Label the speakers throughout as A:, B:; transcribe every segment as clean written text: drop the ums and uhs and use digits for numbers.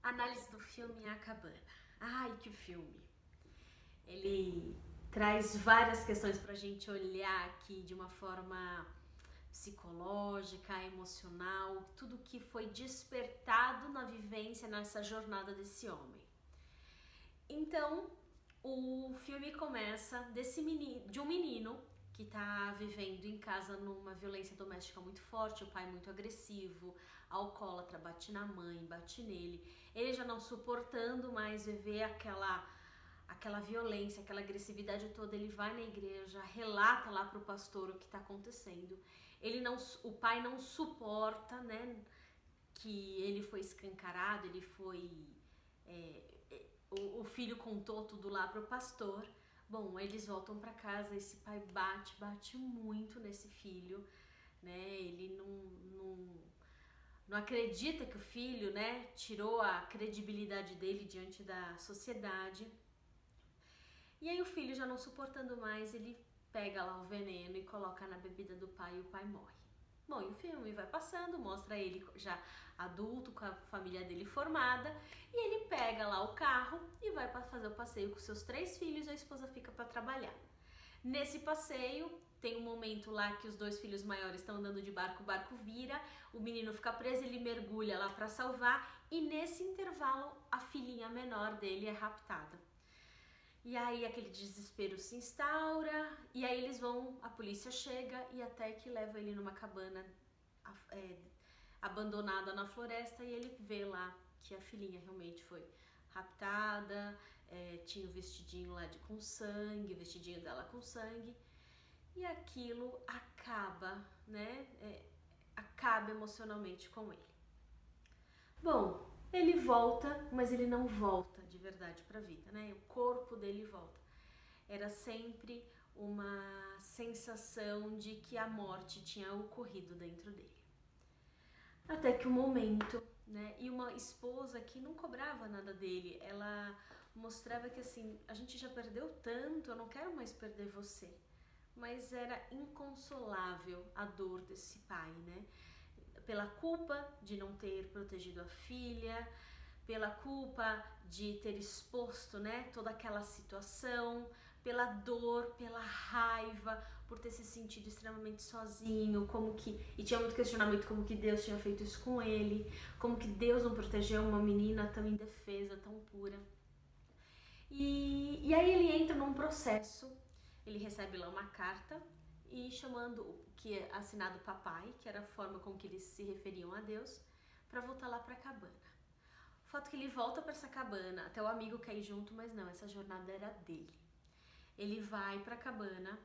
A: Análise do filme A Cabana. Ai, que filme! Ele traz várias questões pra gente olhar aqui de uma forma psicológica, emocional, tudo que foi despertado na vivência, nessa jornada desse homem. Então, o filme começa de um menino que tá vivendo em casa numa violência doméstica muito forte, o pai muito agressivo, alcoólatra, bate na mãe, bate nele. Ele já não suportando mais viver aquela violência, aquela agressividade toda, ele vai na igreja, relata lá pro pastor o que tá acontecendo. O pai não suporta, né, que ele foi escancarado, ele foi o filho contou tudo lá pro pastor. Bom, eles voltam para casa, esse pai bate muito nesse filho, né? Ele não acredita que o filho, né, tirou a credibilidade dele diante da sociedade. E aí o filho, já não suportando mais, ele pega lá o veneno e coloca na bebida do pai e o pai morre. Bom, e o filme vai passando, mostra ele já adulto, com a família dele formada, e ele pega lá o carro e vai para fazer o passeio com seus 3 filhos e a esposa fica para trabalhar. Nesse passeio, tem um momento lá que os 2 filhos maiores estão andando de barco, o barco vira, o menino fica preso, ele mergulha lá para salvar, e nesse intervalo a filhinha menor dele é raptada. E aí aquele desespero se instaura, e aí a polícia chega e até que leva ele numa cabana abandonada na floresta, e ele vê lá que a filhinha realmente foi raptada, tinha o vestidinho lá com sangue, o vestidinho dela com sangue, e aquilo acaba, né, acaba emocionalmente com ele. Bom, ele volta, mas ele não volta de verdade para a vida, né? O corpo dele volta. Era sempre uma sensação de que a morte tinha ocorrido dentro dele. Até que o momento, né? E uma esposa que não cobrava nada dele, ela mostrava que assim, a gente já perdeu tanto, eu não quero mais perder você. Mas era inconsolável a dor desse pai, né? Pela culpa de não ter protegido a filha, pela culpa de ter exposto, né, toda aquela situação, pela dor, pela raiva, por ter se sentido extremamente sozinho, e tinha muito questionamento como que Deus tinha feito isso com ele, como que Deus não protegeu uma menina tão indefesa, tão pura. E aí ele entra num processo, ele recebe lá uma carta e chamando, que é assinado papai, que era a forma com que eles se referiam a Deus, para voltar lá para a cabana. O fato é que ele volta para essa cabana, até o amigo quer ir junto, mas não, essa jornada era dele. Ele vai para a cabana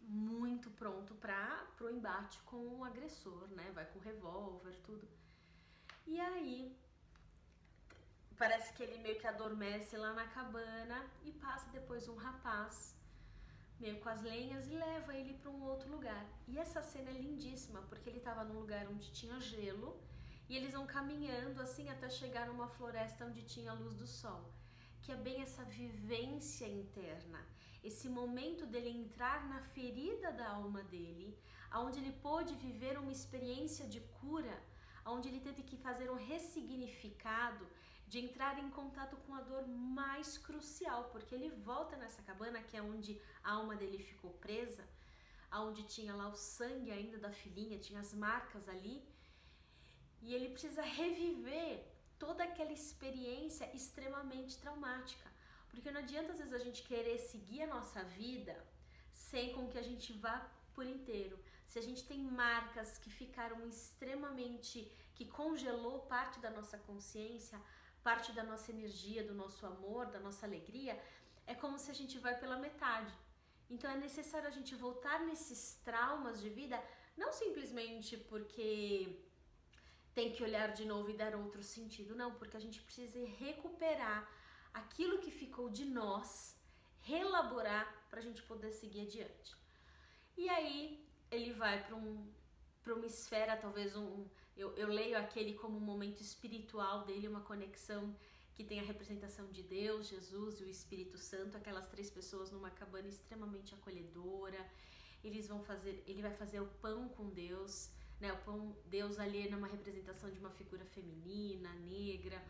A: muito pronto para o embate com o agressor, né? Vai com revólver, tudo. E aí parece que ele meio que adormece lá na cabana e passa depois um rapaz meio com as lenhas e leva ele para um outro lugar. E essa cena é lindíssima, porque ele estava num lugar onde tinha gelo e eles vão caminhando assim até chegar numa floresta onde tinha a luz do sol, que é bem essa vivência interna, esse momento dele entrar na ferida da alma dele, onde ele pôde viver uma experiência de cura, onde ele teve que fazer um ressignificado, de entrar em contato com a dor mais crucial, porque ele volta nessa cabana, que é onde a alma dele ficou presa, onde tinha lá o sangue ainda da filhinha, tinha as marcas ali, e ele precisa reviver toda aquela experiência extremamente traumática, porque não adianta às vezes a gente querer seguir a nossa vida sem com que a gente vá por inteiro. Se a gente tem marcas que ficaram extremamente, que congelou parte da nossa consciência, parte da nossa energia, do nosso amor, da nossa alegria, é como se a gente vai pela metade. Então é necessário a gente voltar nesses traumas de vida, não simplesmente porque tem que olhar de novo e dar outro sentido, não, porque a gente precisa recuperar aquilo que ficou de nós, reelaborar para a gente poder seguir adiante. E aí ele vai para uma esfera, talvez eu leio aquele como um momento espiritual dele, uma conexão que tem a representação de Deus, Jesus e o Espírito Santo, aquelas 3 pessoas numa cabana extremamente acolhedora. Ele vai fazer o pão com Deus, né? O pão, Deus ali é uma representação de uma figura feminina, negra,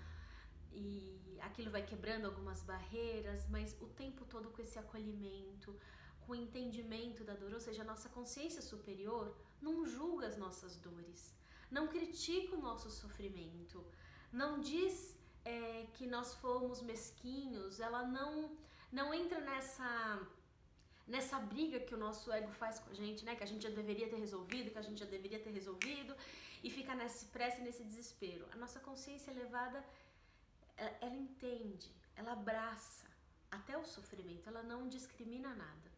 A: e aquilo vai quebrando algumas barreiras, mas o tempo todo com esse acolhimento, com o entendimento da dor, ou seja, a nossa consciência superior não julga as nossas dores, não critica o nosso sofrimento, não diz que nós fomos mesquinhos, ela não entra nessa briga que o nosso ego faz com a gente, né? Que a gente já deveria ter resolvido, e fica nessa pressa e nesse desespero. A nossa consciência elevada, ela entende, ela abraça até o sofrimento, ela não discrimina nada.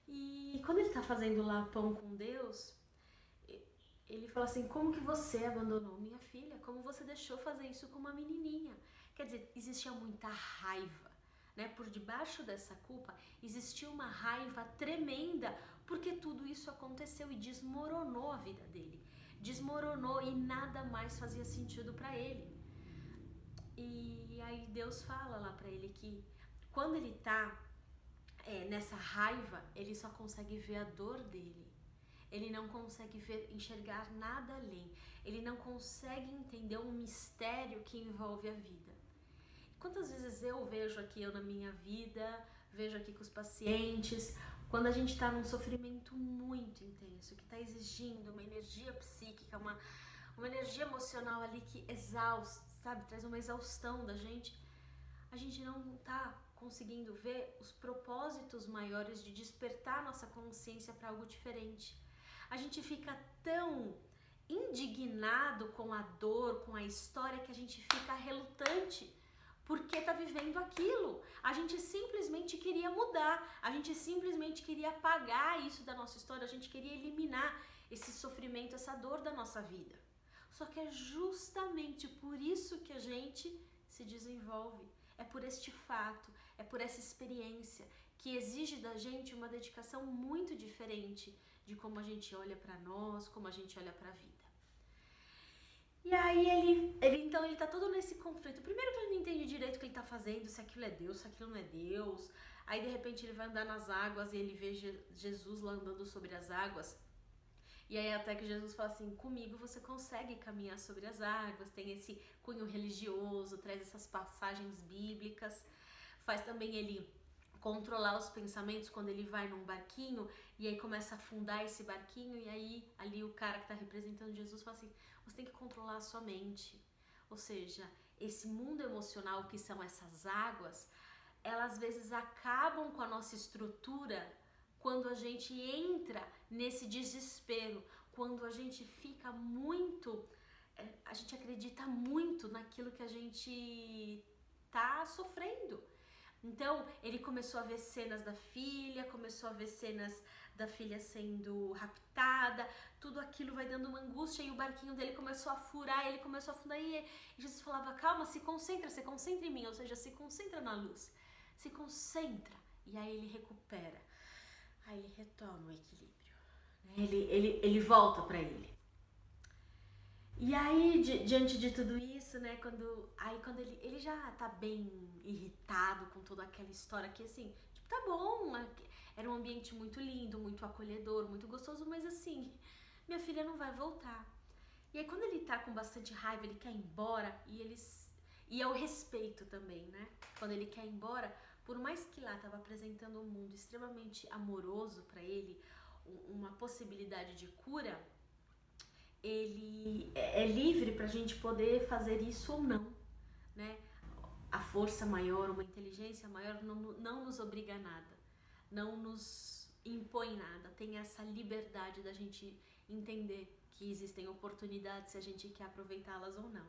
A: E quando ele tá fazendo lá pão com Deus, ele fala assim: como que você abandonou minha filha? Como você deixou fazer isso com uma menininha? Quer dizer, existia muita raiva, né? Por debaixo dessa culpa existia uma raiva tremenda, porque tudo isso aconteceu e desmoronou a vida dele. Desmoronou e nada mais fazia sentido para ele. E aí Deus fala lá para ele que quando ele tá nessa raiva, ele só consegue ver a dor dele. Ele não consegue enxergar nada além. Ele não consegue entender um mistério que envolve a vida. Quantas vezes eu vejo aqui, eu na minha vida, vejo aqui com os pacientes, quando a gente está num sofrimento muito intenso, que está exigindo uma energia psíquica, uma energia emocional ali que exausta, sabe? Traz uma exaustão da gente. A gente não está conseguindo ver os propósitos maiores de despertar nossa consciência para algo diferente. A gente fica tão indignado com a dor, com a história, que a gente fica relutante porque tá vivendo aquilo. A gente simplesmente queria mudar, a gente simplesmente queria apagar isso da nossa história, a gente queria eliminar esse sofrimento, essa dor da nossa vida. Só que é justamente por isso que a gente se desenvolve. É por este fato, é por essa experiência que exige da gente uma dedicação muito diferente de como a gente olha para nós, como a gente olha para a vida. E aí então ele tá todo nesse conflito. Primeiro que ele não entende direito o que ele tá fazendo, se aquilo é Deus, se aquilo não é Deus. Aí de repente ele vai andar nas águas e ele vê Jesus lá andando sobre as águas. E aí até que Jesus fala assim: comigo você consegue caminhar sobre as águas. Tem esse cunho religioso, traz essas passagens bíblicas. Faz também ele controlar os pensamentos quando ele vai num barquinho e aí começa a afundar esse barquinho, e aí ali o cara que tá representando Jesus fala assim: você tem que controlar a sua mente. Ou seja, esse mundo emocional que são essas águas, elas às vezes acabam com a nossa estrutura quando a gente entra nesse desespero, quando a gente fica muito, a gente acredita muito naquilo que a gente tá sofrendo. Então, ele começou a ver cenas da filha, começou a ver cenas da filha sendo raptada, tudo aquilo vai dando uma angústia, e o barquinho dele começou a furar, ele começou a afundar, e Jesus falava: calma, se concentra em mim, ou seja, se concentra na luz, se concentra, e aí ele recupera, aí ele retoma o equilíbrio, né? Ele volta para ele. E aí, diante de tudo isso, né, quando ele já tá bem irritado com toda aquela história, que assim, tipo, tá bom, era um ambiente muito lindo, muito acolhedor, muito gostoso, mas assim, minha filha não vai voltar. E aí quando ele tá com bastante raiva, ele quer ir embora, e é o respeito também, né, quando ele quer ir embora, por mais que lá tava apresentando um mundo extremamente amoroso pra ele, uma possibilidade de cura, ele é livre para a gente poder fazer isso ou não, né? A força maior, uma inteligência maior não nos obriga a nada, não nos impõe nada. Tem essa liberdade da gente entender que existem oportunidades se a gente quer aproveitá-las ou não.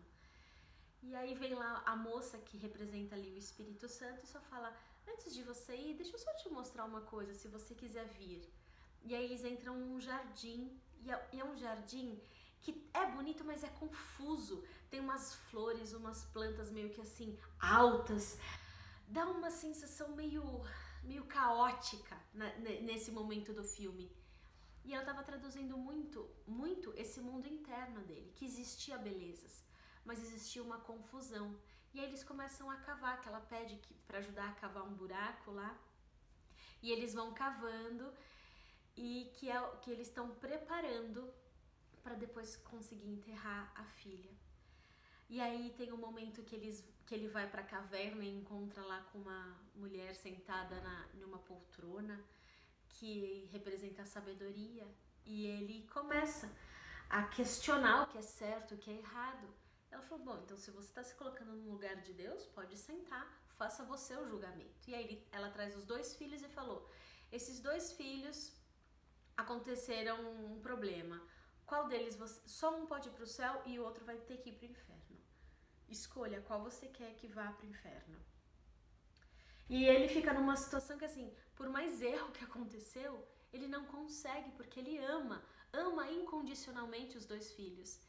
A: E aí vem lá a moça que representa ali o Espírito Santo e só fala: antes de você ir, deixa eu só te mostrar uma coisa, se você quiser vir. E aí eles entram num jardim, e é um jardim que é bonito, mas é confuso. Tem umas flores, umas plantas meio que assim, altas. Dá uma sensação meio caótica nesse momento do filme. E ela estava traduzindo muito esse mundo interno dele, que existia belezas, mas existia uma confusão. E aí eles começam a cavar, que ela pede para ajudar a cavar um buraco lá. E eles vão cavando, e que eles estão preparando para depois conseguir enterrar a filha. E aí tem um momento que ele vai pra caverna e encontra lá com uma mulher sentada numa poltrona que representa a sabedoria. E ele começa a questionar o que é certo, o que é errado. Ela falou, bom, então se você está se colocando no lugar de Deus, pode sentar, faça você o julgamento. E aí ela traz os 2 filhos e falou, esses 2 filhos aconteceram um problema. Qual deles você... Só um pode ir pro céu e o outro vai ter que ir pro inferno. Escolha qual você quer que vá pro inferno. E ele fica numa situação que assim, por mais erro que aconteceu, ele não consegue, porque ele ama incondicionalmente os 2 filhos.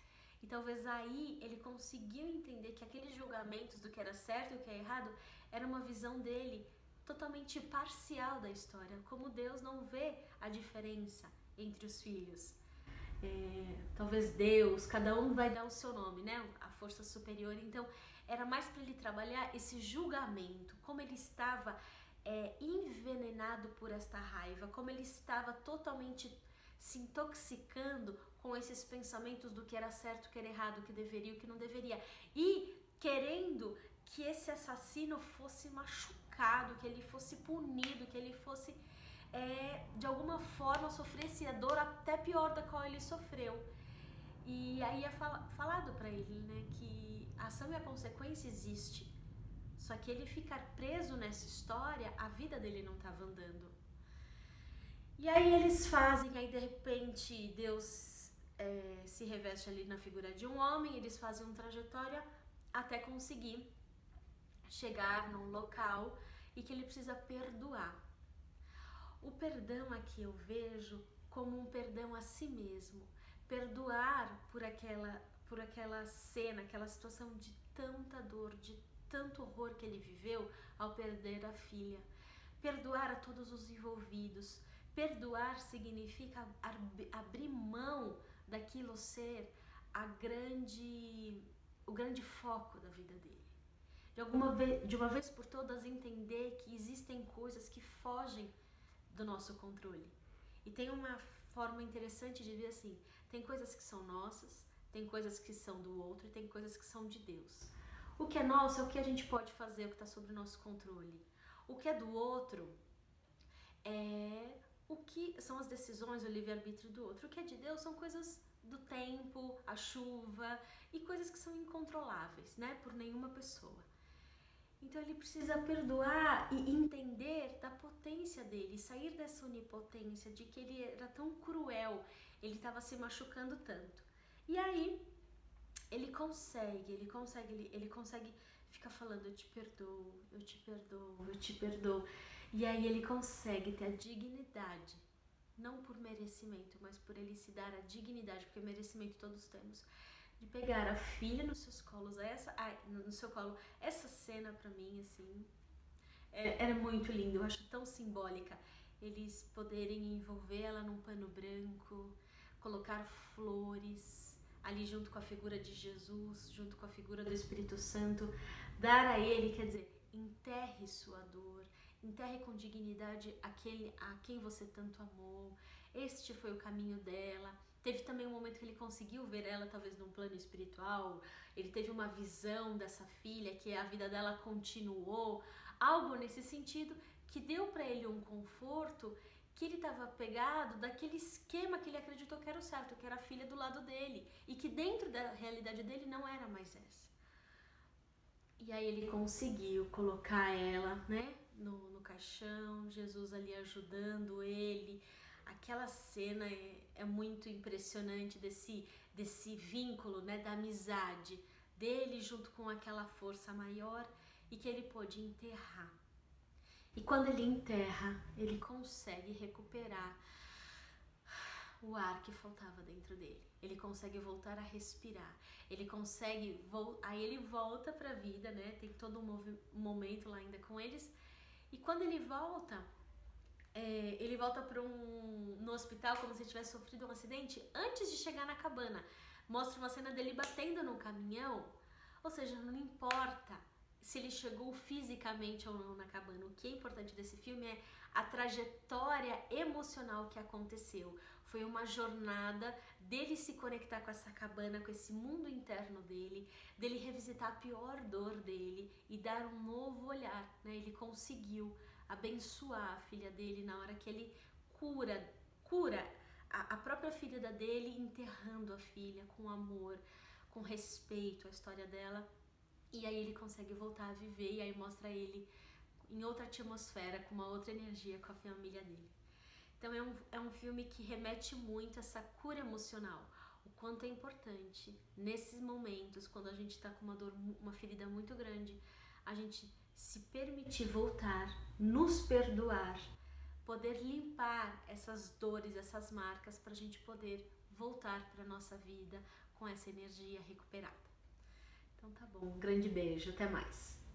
A: E talvez aí ele conseguiu entender que aqueles julgamentos do que era certo e o que é errado era uma visão dele totalmente parcial da história, como Deus não vê a diferença entre os filhos. Talvez Deus, cada um vai dar o seu nome, né? A força superior. Então era mais para ele trabalhar esse julgamento, como ele estava envenenado por esta raiva, como ele estava totalmente se intoxicando com esses pensamentos do que era certo, o que era errado, o que deveria, o que não deveria, e querendo que esse assassino fosse machucado, que ele fosse punido, que ele fosse de alguma forma sofresse a dor até pior da qual ele sofreu. E aí é falado para ele, né, que a ação e a consequência existe. Só que ele ficar preso nessa história, a vida dele não estava andando. E aí eles fazem, aí de repente Deus se reveste ali na figura de um homem, eles fazem uma trajetória até conseguir chegar num local e que ele precisa perdoar. O perdão aqui eu vejo como um perdão a si mesmo. Perdoar por aquela cena, aquela situação de tanta dor, de tanto horror que ele viveu ao perder a filha. Perdoar a todos os envolvidos. Perdoar significa abrir mão daquilo ser o grande foco da vida dele. De uma vez por todas entender que existem coisas que fogem do nosso controle. E tem uma forma interessante de ver assim, tem coisas que são nossas, tem coisas que são do outro e tem coisas que são de Deus. O que é nosso é o que a gente pode fazer, o que está sob o nosso controle. O que é do outro é o que são as decisões, o livre-arbítrio do outro. O que é de Deus são coisas do tempo, a chuva e coisas que são incontroláveis, né, por nenhuma pessoa. Então ele precisa perdoar e entender da potência dele, sair dessa onipotência, de que ele era tão cruel, ele estava se machucando tanto. E aí ele consegue ficar falando, eu te perdoo, eu te perdoo, eu te perdoo. E aí ele consegue ter a dignidade, não por merecimento, mas por ele se dar a dignidade, porque merecimento todos temos, de pegar a filha nos seus colos, no seu colo. Essa cena pra mim, assim, era muito linda, eu acho tão simbólica. Eles poderem envolver ela num pano branco, colocar flores ali junto com a figura de Jesus, junto com a figura do Espírito Santo, dar a ele, quer dizer, enterre sua dor, enterre com dignidade a quem você tanto amou. Este foi o caminho dela. Teve também um momento que ele conseguiu ver ela, talvez num plano espiritual, ele teve uma visão dessa filha, que a vida dela continuou, algo nesse sentido, que deu para ele um conforto, que ele estava pegado daquele esquema que ele acreditou que era o certo, que era a filha do lado dele, e que dentro da realidade dele não era mais essa. E aí ele conseguiu colocar ela, né, no caixão, Jesus ali ajudando ele. Aquela cena é muito impressionante desse vínculo, né, da amizade dele junto com aquela força maior, e que ele pôde enterrar. E quando ele enterra, ele consegue recuperar o ar que faltava dentro dele. Ele consegue voltar a respirar. Ele consegue aí ele volta para a vida, né? Tem todo um momento lá ainda com eles. E quando ele volta no hospital como se ele tivesse sofrido um acidente antes de chegar na cabana. Mostra uma cena dele batendo no caminhão. Ou seja, não importa se ele chegou fisicamente ou não na cabana. O que é importante desse filme é a trajetória emocional que aconteceu. Foi uma jornada dele se conectar com essa cabana, com esse mundo interno dele revisitar a pior dor dele e dar um novo olhar, né? Ele conseguiu abençoar a filha dele na hora que ele cura a própria filha dele, enterrando a filha com amor, com respeito à história dela. E aí ele consegue voltar a viver e aí mostra ele em outra atmosfera, com uma outra energia, com a família dele. Então é um filme que remete muito a essa cura emocional. O quanto é importante, nesses momentos, quando a gente está com uma dor, uma ferida muito grande, a gente se permitir voltar, nos perdoar, poder limpar essas dores, essas marcas, para a gente poder voltar para a nossa vida com essa energia recuperada. Então tá bom, um grande beijo, até mais!